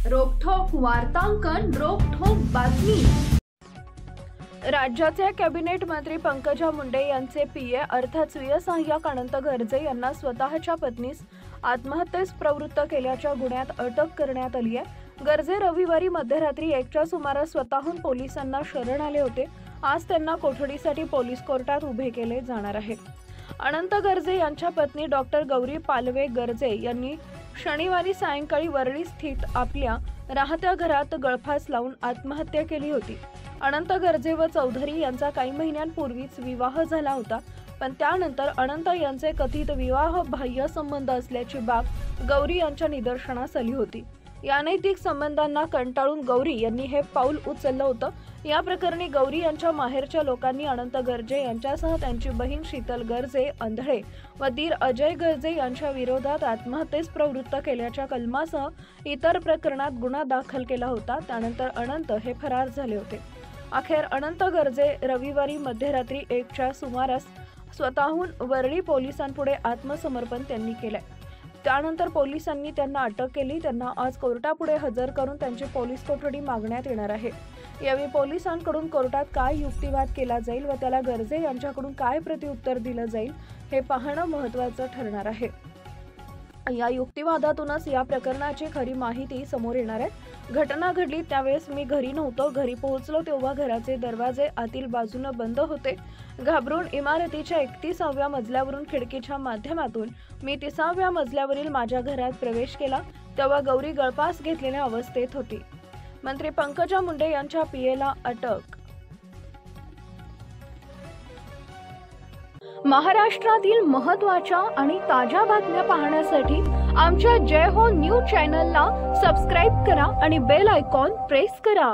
रोखठोक वार्तांकन, रोखठोक बातमी। राज्याचे कॅबिनेट मंत्री पंकजा मुंडे यांचे पीए अर्थात स्वीय सहाय्यक अनंत गर्जे यांना स्वतःच्या पत्नीस आत्महत्येस प्रवृत्त केल्याच्या गुन्ह्यात अटक करण्यात आली आहे। गर्जे रविवारी मध्यरात्री 1च्या सुमारास स्वतःहून पोलिसांना शरण आले होते। आज त्यांना कोठडीसाठी पोलीस कोर्टात उभे केले जाणार आहे। अनंत गर्जे यांच्या पत्नी डॉक्टर गौरी पालवे गर्जे यांनी शनिवारी सायंकाळी वरळी स्थित आपल्या राहत्या घरात गळफास लावून आत्महत्या केली होती। अनंत गर्जे व चौधरी यांचा काही महिन्यांपूर्वीच विवाह झाला होता, पण त्यानंतर अनंत यांचे कथित विवाह बाह्य संबंध असल्याची बाब गौरी यांच्या निदर्शनास आली होती। या अनैतिक संबंधांना कंटाळून गौरी यांनी हे पाऊल उचललं होतं। या प्रकरणी गौरी यांच्या माहेरच्या लोकांनी अनंत गर्जे यांच्यासह त्यांची बहीण शीतल गर्जे अंधळे व दीर अजय गर्जे यांच्या विरोधात आत्महत्येस प्रवृत्त केल्याच्या कलमासह इतर प्रकरणात गुन्हा दाखल केला होता। त्यानंतर अनंत हे फरार झाले होते। अखेर अनंत गर्जे रविवारी मध्यरात्री 1च्या सुमारास स्वतःहून वरळी पोलिसांपुढे आत्मसमर्पण त्यांनी केले। त्यानंतर पोलिसांनी त्यांना अटक केली। त्यांना आज कोर्टापुढे हजर करून त्यांची पोलीस कोठडी मागण्यात येणार आहे। यावेळी पोलिसांकडून कोर्टात काय युक्तिवाद केला जाईल व त्याला गर्जे यांच्याकडून काय प्रत्युत्तर दिलं जाईल हे पाहणं महत्त्वाचं ठरणार आहे। या युक्तिवादातूनच या प्रकरणाची खरी माहिती समोर येणार आहे। घटना घडली त्यावेळेस मी घरी नव्हतो। घरी पोहोचलो तेव्हा घराचे दरवाजे आतील बाजूने बंद होते। घाबरून इमारतीच्या 31व्या मजल्यावरून खिडकीच्या माध्यमातून मी 30व्या मजल्यावरील माझ्या घरात प्रवेश केला, तेव्हा गौरी गळफास घेतलेल्या अवस्थेत होती। मंत्री पंकजा मुंडे यांच्या पीएला अटक। महाराष्ट्रातील महत्त्वाच्या आणि ताज्या बातम्या पाहण्यासाठी आमच्या जय हो न्यूज चॅनलला सबस्क्राइब करा आणि बेल आयकॉन प्रेस करा।